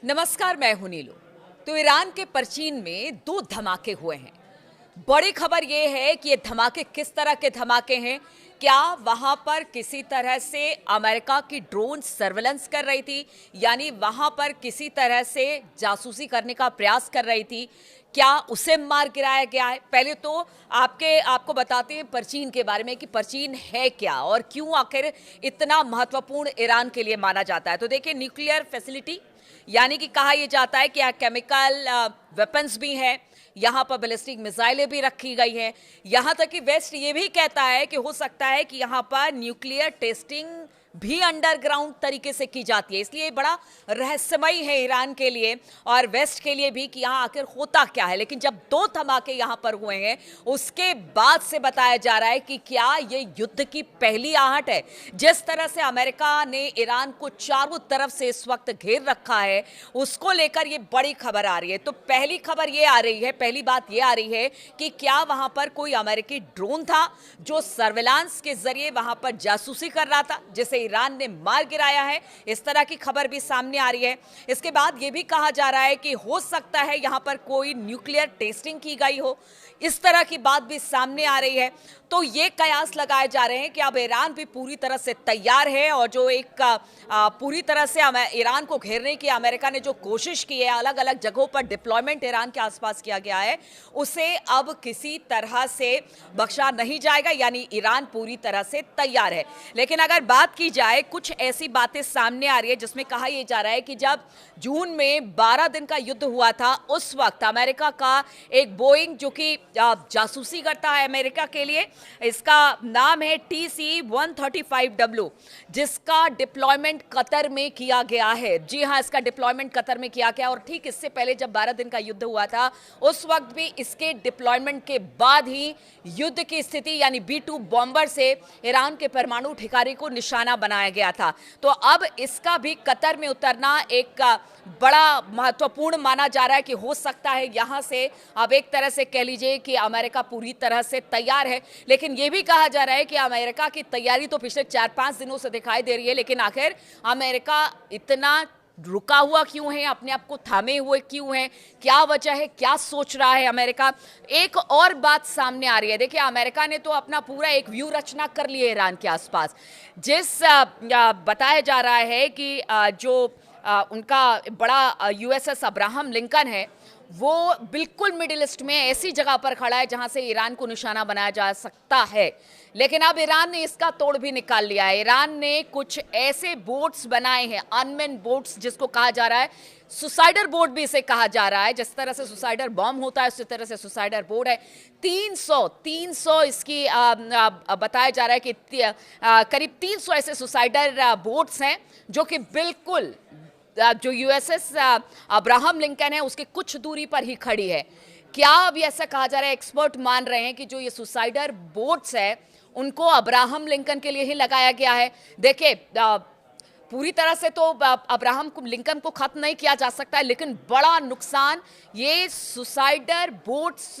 नमस्कार, मैं हूं नीलू। तो ईरान के परचीन में दो धमाके हुए हैं। बड़ी खबर यह है कि ये धमाके किस तरह के धमाके हैं। क्या वहां पर किसी तरह से अमेरिका की ड्रोन सर्वेलेंस कर रही थी, यानी वहां पर किसी तरह से जासूसी करने का प्रयास कर रही थी? क्या उसे मार गिराया गया है? पहले तो आपको बताते हैं परचीन के बारे में कि परचीन है क्या और क्यों आखिर इतना महत्वपूर्ण ईरान के लिए माना जाता है। तो देखिए, न्यूक्लियर फैसिलिटी, यानी कि कहा यह जाता है कि यहाँ केमिकल वेपन्स भी हैं, यहाँ पर बैलिस्टिक मिसाइलें भी रखी गई हैं। यहाँ तक कि वेस्ट ये भी कहता है कि हो सकता है कि यहाँ पर न्यूक्लियर टेस्टिंग भी अंडरग्राउंड तरीके से की जाती है। इसलिए बड़ा रहस्यमय है ईरान के लिए और वेस्ट के लिए भी कि यहाँ आखिर होता क्या है। लेकिन जब दो धमाके यहाँ पर हुए हैं, उसके बाद से बताया जा रहा है कि क्या ये युद्ध की पहली आहट है। जिस तरह से अमेरिका ने ईरान को चारों तरफ से इस वक्त घेर रखा है, उसको लेकर ये बड़ी खबर आ रही है। तो पहली खबर ये आ रही है, पहली बात ये आ रही है कि क्या वहां पर कोई अमेरिकी ड्रोन था जो सर्विलांस के जरिए वहां पर जासूसी कर रहा था, जिसे ईरान ने मार गिराया है। इस तरह की खबर भी सामने आ रही है। इसके बाद यह भी कहा जा रहा है कि हो सकता है यहां पर कोई न्यूक्लियर टेस्टिंग की गई हो। इस तरह की बात भी सामने आ रही है। तो ये कयास लगाए जा रहे हैं कि अब ईरान भी पूरी तरह से तैयार है और जो एक पूरी तरह से ईरान को घेरने की अमेरिका ने जो कोशिश की है, अलग अलग जगहों पर डिप्लॉयमेंट ईरान के आसपास किया गया है, उसे अब किसी तरह से बख्शा नहीं जाएगा। यानी ईरान पूरी तरह से तैयार है। लेकिन अगर बात की जाए, कुछ ऐसी बातें सामने आ रही है जिसमें कहा यह जा रहा है कि जब जून में 12 दिन का युद्ध हुआ था, उस वक्त अमेरिका का एक बोइंग, जो कि जासूसी करता है अमेरिका के लिए, इसका नाम है TC-135W, जिसका डिप्लॉयमेंट कतर में किया गया है। जी हां, इसका डिप्लॉयमेंट कतर में किया गया। और ठीक इससे पहले जब 12 दिन का युद्ध हुआ था, उस वक्त भी इसके डिप्लॉयमेंट के बाद ही युद्ध की स्थिति यानी B-2 बॉम्बर से ईरान के परमाणु ठिकाने को निशाना बनाया गया था। तो अब इसका भी कतर में उतरना एक बड़ा महत्वपूर्ण माना जा रहा है कि हो सकता है यहां से अब एक तरह से कह लीजिए कि अमेरिका पूरी तरह से तैयार है। लेकिन यह भी कहा जा रहा है कि अमेरिका की तैयारी तो पिछले 4-5 दिनों से दिखाई दे रही है, लेकिन आखिर अमेरिका इतना रुका हुआ क्यों है, अपने आप को थामे हुए क्यों है, क्या वजह है, क्या सोच रहा है अमेरिका? एक और बात सामने आ रही है। देखिए, अमेरिका ने तो अपना पूरा एक व्यू रचना कर लिया है ईरान के आसपास। जिस बताया जा रहा है कि जो उनका बड़ा USS अब्राहम लिंकन है, वो बिल्कुल मिडिल ईस्ट में ऐसी जगह पर खड़ा है जहां से ईरान को निशाना बनाया जा सकता है। लेकिन अब ईरान ने इसका तोड़ भी निकाल लिया है। ईरान ने कुछ ऐसे बोट्स बनाए हैं, अनमैन्ड बोट्स, जिसको कहा जा रहा है सुसाइडर बोट भी इसे कहा जा रहा है। जिस तरह से सुसाइडर बॉम्ब होता है, उसी तरह से सुसाइडर बोट है। 300 इसकी बताया जा रहा है कि करीब 300 ऐसे सुसाइडर बोट्स हैं जो कि बिल्कुल जो USS अब्राहम लिंकन है उसके कुछ दूरी पर ही खड़ी है। क्या अब ऐसा कहा जा रहा है, एक्सपर्ट मान रहे हैं कि जो ये सुसाइडर बोट्स है उनको अब्राहम लिंकन के लिए ही लगाया गया है। देखिए, पूरी तरह से तो अब्राहम लिंकन को खत्म नहीं किया जा सकता है, लेकिन बड़ा नुकसान ये सुसाइडर बोट्स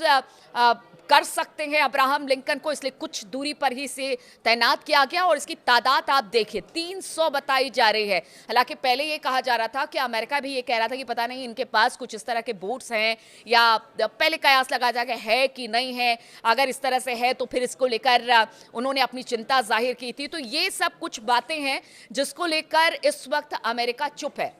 कर सकते हैं अब्राहम लिंकन को। इसलिए कुछ दूरी पर ही से तैनात किया गया और इसकी तादाद आप देखिए 300 बताई जा रही है। हालांकि पहले ये कहा जा रहा था कि अमेरिका भी ये कह रहा था कि पता नहीं इनके पास कुछ इस तरह के बोट्स हैं, या पहले कयास लगा जा है कि नहीं है। अगर इस तरह से है तो फिर इसको लेकर उन्होंने अपनी चिंता जाहिर की थी। तो ये सब कुछ बातें हैं जिसको लेकर इस वक्त अमेरिका चुप है।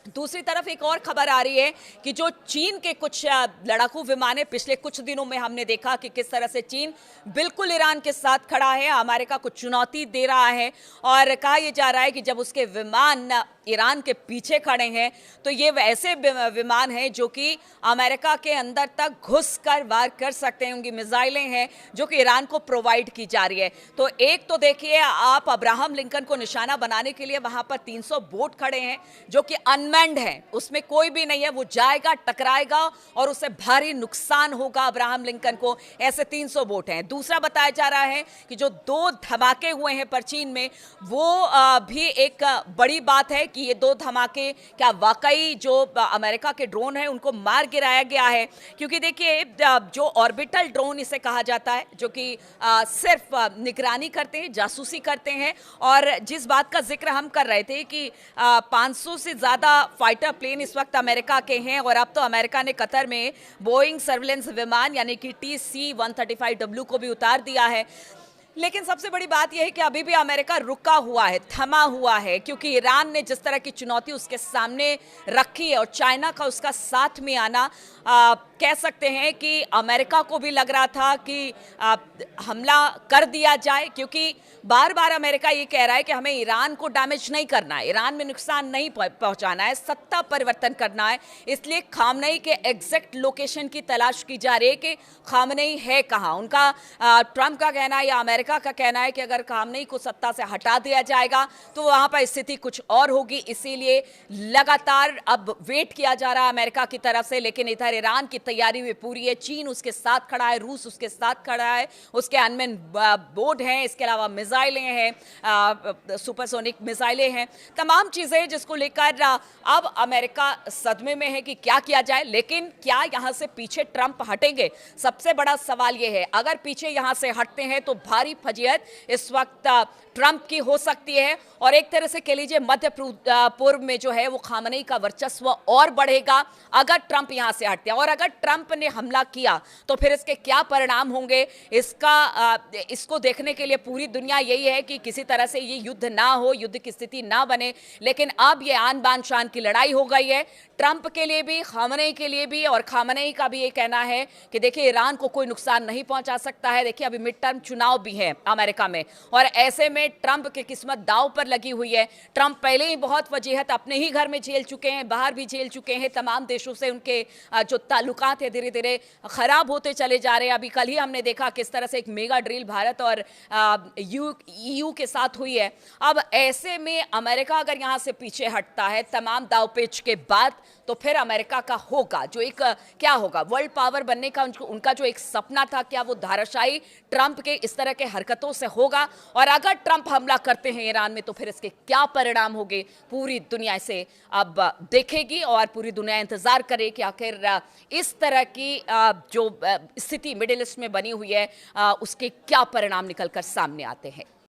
दूसरी तरफ एक और खबर आ रही है कि जो चीन के कुछ लड़ाकू विमान है, पिछले कुछ दिनों में हमने देखा कि किस तरह से चीन बिल्कुल ईरान के साथ खड़ा है, अमेरिका को चुनौती दे रहा है। और कहा यह जा रहा है कि जब उसके विमान ईरान के पीछे खड़े हैं तो ये वैसे विमान हैं जो कि अमेरिका के अंदर तक घुसकर वार कर सकते हैं। उनकी मिसाइलें हैं जो कि ईरान को प्रोवाइड की जा रही है। तो एक तो देखिए आप, अब्राहम लिंकन को निशाना बनाने के लिए वहां पर 300 बोट खड़े हैं जो कि अनमैन्ड हैं, उसमें कोई भी नहीं है। वो जाएगा, टकराएगा और उससे भारी नुकसान होगा अब्राहम लिंकन को। ऐसे 300 बोट हैं। दूसरा बताया जा रहा है कि जो 2 धमाके हुए हैं परचीन में, वो भी एक बड़ी बात है, कि ये दो धमाके क्या वाकई जो अमेरिका के ड्रोन हैं उनको मार गिराया गया है? क्योंकि देखिए जो ऑर्बिटल ड्रोन इसे कहा जाता है, जो कि सिर्फ निगरानी करते हैं, जासूसी करते हैं, और जिस बात का जिक्र हम कर रहे थे कि 500 से ज़्यादा फाइटर प्लेन इस वक्त अमेरिका के हैं, और अब तो अमेरिका ने कतर में बोइंग सर्विलेंस विमान यानी कि TC-135W को भी उतार दिया है। लेकिन सबसे बड़ी बात यह है कि अभी भी अमेरिका रुका हुआ है, थमा हुआ है, क्योंकि ईरान ने जिस तरह की चुनौती उसके सामने रखी है और चाइना का उसका साथ में आना, कह सकते हैं कि अमेरिका को भी लग रहा था कि हमला कर दिया जाए, क्योंकि बार बार अमेरिका ये कह रहा है कि हमें ईरान को डैमेज नहीं करना है, ईरान में नुकसान नहीं पहुंचाना है, सत्ता परिवर्तन करना है। इसलिए खामनेई के एग्जैक्ट लोकेशन की तलाश की जा रही है कि खामनेई है कहाँ। उनका ट्रंप का कहना है या अमेरिका का कहना है कि अगर खामनेई को सत्ता से हटा दिया जाएगा तो वहां पर स्थिति कुछ और होगी। इसीलिए लगातार अब वेट किया जा रहा है अमेरिका की तरफ से, लेकिन इधर ईरान की तैयारी भी पूरी है। चीन उसके साथ खड़ा है, रूस उसके साथ खड़ा है, उसके अनमैन बोर्ड हैं, इसके अलावा मिसाइलें हैं, सुपरसोनिक मिसाइलें हैं, तमाम चीजें जिसको लेकर अब अमेरिका सदमे में है कि क्या किया जाए। लेकिन क्या यहां से पीछे ट्रंप हटेंगे? सबसे बड़ा सवाल यह है। अगर पीछे यहां से हटते हैं तो भारी फजीयत इस वक्त ट्रंप की हो सकती है, और एक तरह से कह लीजिए मध्य पूर्व में जो है वो खामनेई का वर्चस्व और बढ़ेगा अगर ट्रंप यहां से हटते हैं। और अगर ट्रंप ने हमला किया तो फिर इसके क्या परिणाम होंगे, इसको देखने के लिए पूरी दुनिया यही है कि किसी तरह से ये युद्ध ना हो, युद्ध की स्थिति ना बने। लेकिन अब ये आन बान शान की लड़ाई हो गई है, ट्रंप के लिए भी, खामनेई के लिए भी, और खामनेई का भी ये कहना है कि देखिए ईरान को कोई नुकसान नहीं पहुंचा सकता है। देखिए अभी मिड टर्म चुनाव भी है अमेरिका में, और ऐसे में ट्रंप की किस्मत दांव पर लगी हुई है। ट्रंप पहले ही बहुत वजीहत अपने ही घर में झेल चुके हैं, बाहर भी झेल चुके हैं। तमाम देशों से उनके जो ताल्लुकात है धीरे धीरे खराब होते चले जा रहे हैं। अभी कल ही हमने देखा किस तरह से एक मेगा ड्रिल भारत और EU के साथ हुई है। अब ऐसे में अमेरिका अगर यहां से पीछे हटता है तमाम दावपेच के बाद, तो फिर अमेरिका का होगा जो एक क्या होगा, वर्ल्ड पावर बनने का उनका जो एक सपना था, क्या वो धाराशायी ट्रंप के इस तरह के हरकतों से होगा? और अगर ट्रंप हमला करते हैं ईरान में तो फिर इसके क्या परिणाम होंगे, पूरी दुनिया इसे अब देखेगी, और पूरी दुनिया इंतजार करे कि आखिर इस तरह की जो स्थिति मिडिल ईस्ट में बनी हुई है उसके क्या परिणाम निकलकर सामने आते हैं।